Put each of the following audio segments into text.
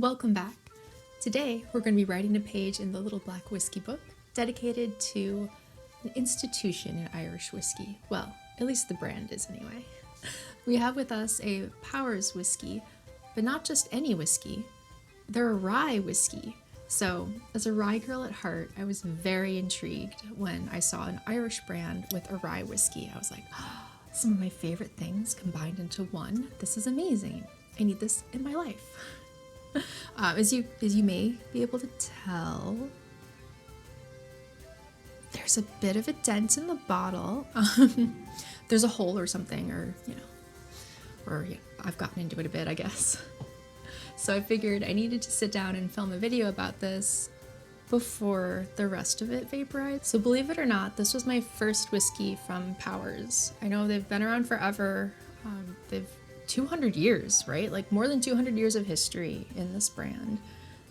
Welcome back. Today we're going to be writing a page in the Little Black Whiskey book dedicated to an institution in Irish whiskey. Well, at least the brand is anyway. We have with us a Powers whiskey, but not just any whiskey. They're a rye whiskey. So, as a rye girl at heart, I was very intrigued when I saw an Irish brand with a rye whiskey. I was like, oh, some of my favorite things combined into one. This is amazing. I need this in my life. As you may be able to tell, there's a bit of a dent in the bottle. There's a hole or something, I've gotten into it a bit, I guess. So I figured I needed to sit down and film a video about this before the rest of it vaporized. So believe it or not, this was my first whiskey from Powers. I know they've been around forever. They've 200 years, right? Like more than 200 years of history in this brand.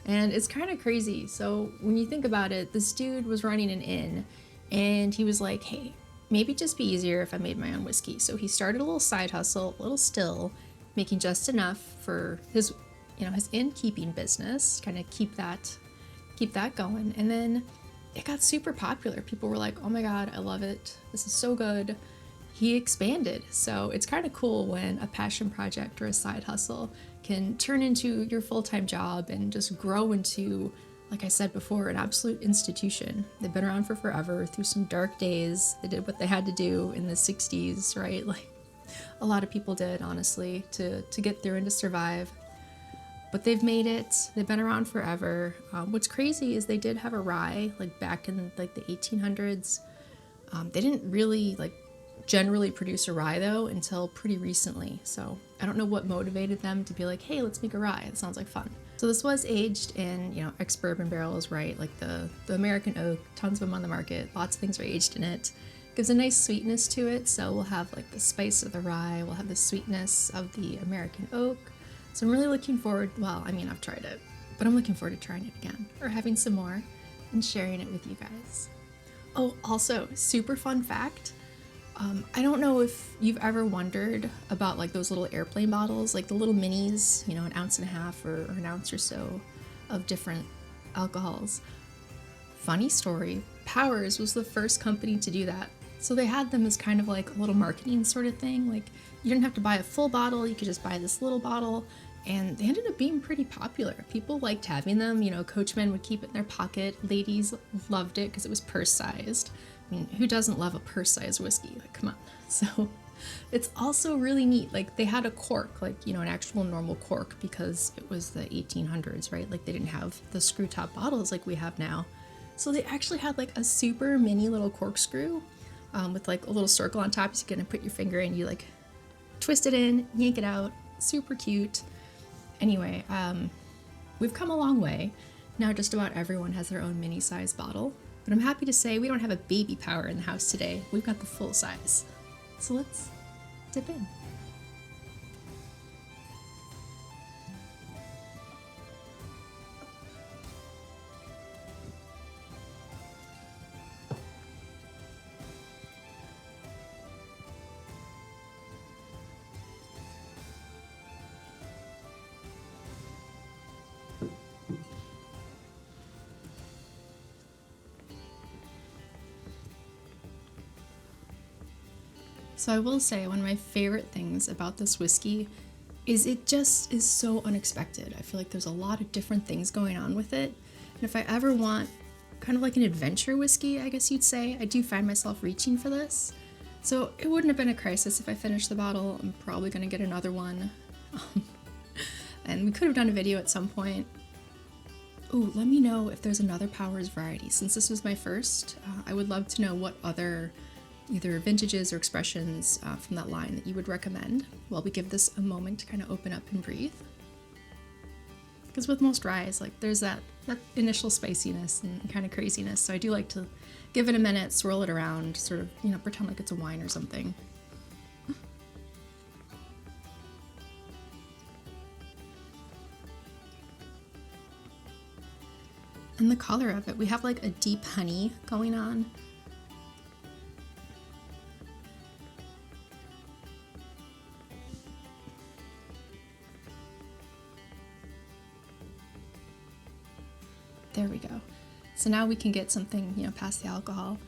And it's kind of crazy. So when you think about it, this dude was running an inn and he was like, hey, maybe it'd just be easier if I made my own whiskey. So he started a little side hustle, a little still, making just enough for his innkeeping business, kind of keep that going. And then it got super popular. People were like, oh my God, I love it. This is so good. He expanded. So it's kind of cool when a passion project or a side hustle can turn into your full-time job and just grow into, like I said before, an absolute institution. They've been around for forever through some dark days. They did what they had to do in the 60s, right? Like a lot of people did, honestly, to get through and to survive. But they've made it. They've been around forever. What's crazy is they did have a rye, like back in like the 1800s. They didn't really generally produce a rye though until pretty recently. So I don't know what motivated them to be like, hey, let's make a rye. It sounds like fun. So this was aged in, ex-bourbon barrels, right? Like the American oak, tons of them on the market. Lots of things are aged in it. Gives a nice sweetness to it. So we'll have like the spice of the rye. We'll have the sweetness of the American oak. So I'm really looking forward, I've tried it, but I'm looking forward to trying it again or having some more and sharing it with you guys. Oh, also, super fun fact. I don't know if you've ever wondered about like those little airplane bottles, like the little minis, an ounce and a half or an ounce or so of different alcohols. Funny story, Powers was the first company to do that. So they had them as kind of like a little marketing sort of thing. Like you didn't have to buy a full bottle, you could just buy this little bottle. And they ended up being pretty popular. People liked having them, coachmen would keep it in their pocket. Ladies loved it because it was purse sized. I mean, who doesn't love a purse-sized whiskey? Like, come on. So it's also really neat. Like they had a cork, an actual normal cork because it was the 1800s, right? Like they didn't have the screw top bottles like we have now. So they actually had like a super mini little corkscrew with like a little circle on top. So you can put your finger in, you like twist it in, yank it out. Super cute. Anyway, we've come a long way. Now just about everyone has their own mini size bottle. But I'm happy to say we don't have a baby Power in the house today. We've got the full size. So let's dip in. So I will say one of my favorite things about this whiskey is it just is so unexpected. I feel like there's a lot of different things going on with it. And if I ever want kind of like an adventure whiskey, I guess you'd say, I do find myself reaching for this. So it wouldn't have been a crisis if I finished the bottle. I'm probably going to get another one. And we could have done a video at some point. Ooh, let me know if there's another Powers variety. Since this was my first, I would love to know what other either vintages or expressions from that line that you would recommend while we give this a moment to kind of open up and breathe. Because with most ryes, like there's that initial spiciness and kind of craziness. So I do like to give it a minute, swirl it around, sort of, pretend like it's a wine or something. And the color of it, we have like a deep honey going on. There we go. So now we can get something, past the alcohol.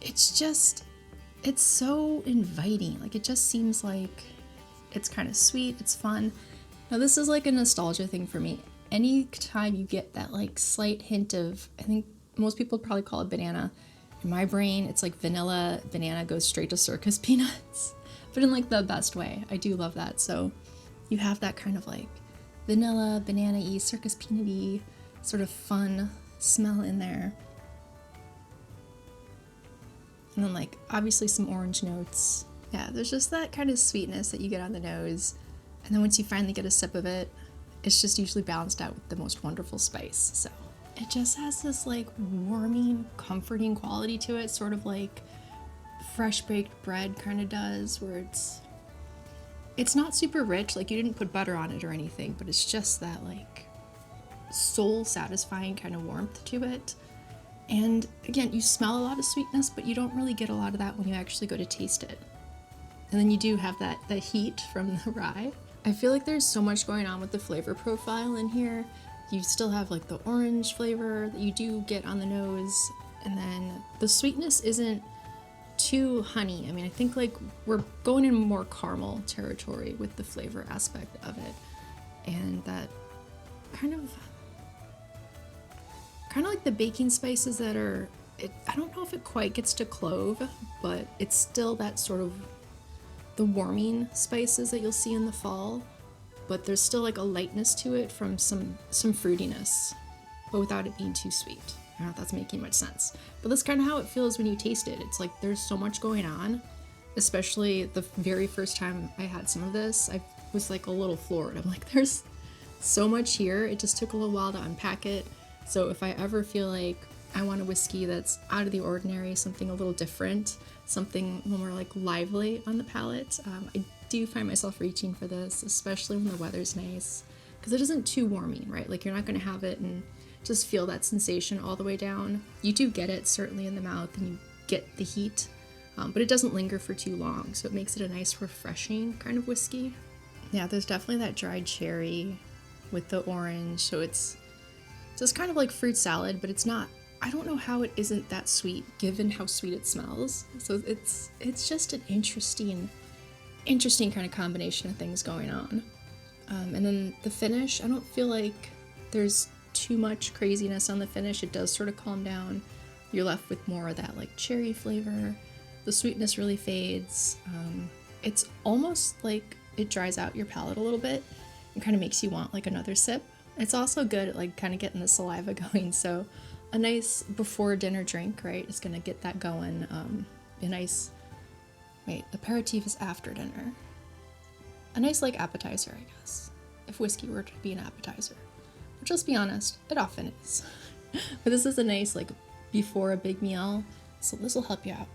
It's so inviting. Like, it just seems like it's kind of sweet, it's fun. Now this is like a nostalgia thing for me. Anytime you get that like slight hint of, I think most people would probably call it banana. In my brain, it's like vanilla, banana goes straight to circus peanuts, but in like the best way. I do love that. So you have that kind of like vanilla, banana-y, circus peanut-y sort of fun smell in there. And then like obviously some orange notes. Yeah, there's just that kind of sweetness that you get on the nose. And then once you finally get a sip of it, it's just usually balanced out with the most wonderful spice. So it just has this like warming, comforting quality to it, sort of like fresh baked bread kind of does, where it's not super rich, like you didn't put butter on it or anything, but it's just that like soul satisfying kind of warmth to it. And again, you smell a lot of sweetness, but you don't really get a lot of that when you actually go to taste it. And then you do have that heat from the rye. I feel like there's so much going on with the flavor profile in here. You still have like the orange flavor that you do get on the nose, and then the sweetness isn't too honey. I mean, I think like we're going in more caramel territory with the flavor aspect of it, and that kind of like the baking spices that are, I don't know if it quite gets to clove, but it's still that sort of the warming spices that you'll see in the fall, but there's still like a lightness to it from some fruitiness, but without it being too sweet. I don't know if that's making much sense, but that's kind of how it feels when you taste it. It's like there's so much going on, especially the very first time I had some of this, I was like a little floored. I'm like, there's so much here. It just took a little while to unpack it. So if I ever feel like I want a whiskey that's out of the ordinary, something a little different, something a little more like lively on the palate, I do find myself reaching for this, especially when the weather's nice, because it isn't too warming, right? Like you're not going to have it and just feel that sensation all the way down. You do get it certainly in the mouth and you get the heat, but it doesn't linger for too long, so it makes it a nice refreshing kind of whiskey. Yeah, there's definitely that dried cherry with the orange, so it's just kind of like fruit salad, but it's not, I don't know how it isn't that sweet given how sweet it smells. So it's just an interesting kind of combination of things going on. And then the finish, I don't feel like there's too much craziness on the finish. It does sort of calm down. You're left with more of that like cherry flavor. The sweetness really fades. It's almost like it dries out your palate a little bit and kind of makes you want like another sip. It's also good at like kind of getting the saliva going. So a nice before dinner drink, right, is gonna get that going. A nice, aperitif is after dinner. A nice like appetizer, I guess, if whiskey were to be an appetizer. Which, let's be honest, it often is. But this is a nice like before a big meal, so this will help you out.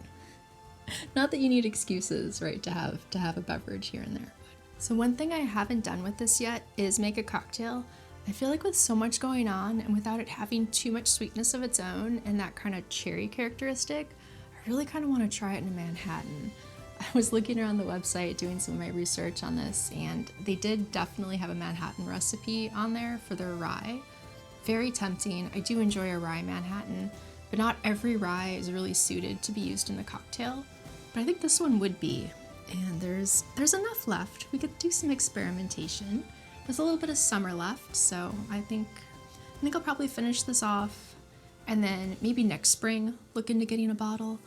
Not that you need excuses, right, to have a beverage here and there. So one thing I haven't done with this yet is make a cocktail. I feel like with so much going on and without it having too much sweetness of its own and that kind of cherry characteristic, I really kind of want to try it in a Manhattan. I was looking around the website doing some of my research on this, and they did definitely have a Manhattan recipe on there for their rye. Very tempting. I do enjoy a rye Manhattan, but not every rye is really suited to be used in a cocktail. But I think this one would be, and there's enough left. We could do some experimentation. There's a little bit of summer left, so I think I'll probably finish this off, and then maybe next spring look into getting a bottle.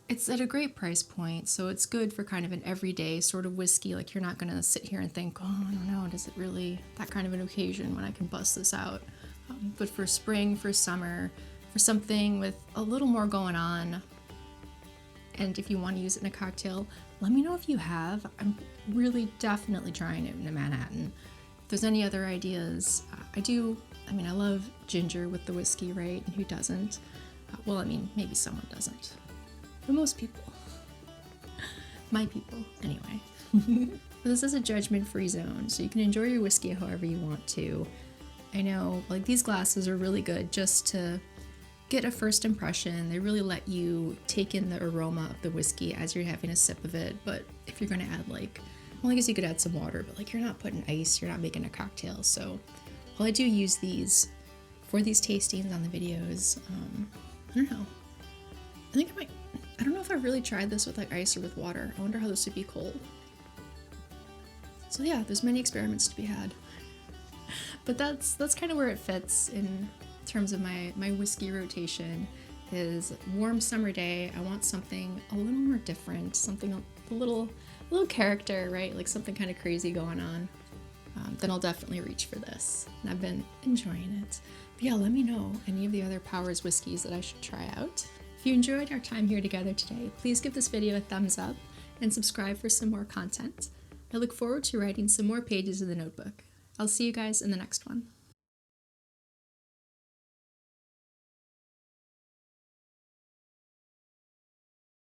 It's at a great price point, so it's good for kind of an everyday sort of whiskey. Like you're not gonna sit here and think, oh, I don't know, does it really, that kind of an occasion when I can bust this out. But for spring, for summer, for something with a little more going on, and if you want to use it in a cocktail, let me know if you have. I'm really definitely trying it in a Manhattan. If there's any other ideas, I love ginger with the whiskey, right? And who doesn't? Maybe someone doesn't. But most people. My people, anyway. This is a judgment-free zone, so you can enjoy your whiskey however you want to. I know, like, these glasses are really good just to get a first impression. They really let you take in the aroma of the whiskey as you're having a sip of it. But if you're gonna add I guess you could add some water, but like you're not putting ice, you're not making a cocktail. So while I do use these for these tastings on the videos. I don't know. I think I don't know if I've really tried this with like ice or with water. I wonder how this would be cold. So yeah, there's many experiments to be had. But that's kind of where it fits in terms of my whiskey rotation. Is warm summer day, I want something a little more different, something a little character, right? Like something kind of crazy going on. Then I'll definitely reach for this. And I've been enjoying it. But yeah, let me know any of the other Powers whiskeys that I should try out. If you enjoyed our time here together today, please give this video a thumbs up and subscribe for some more content. I look forward to writing some more pages in the notebook. I'll see you guys in the next one.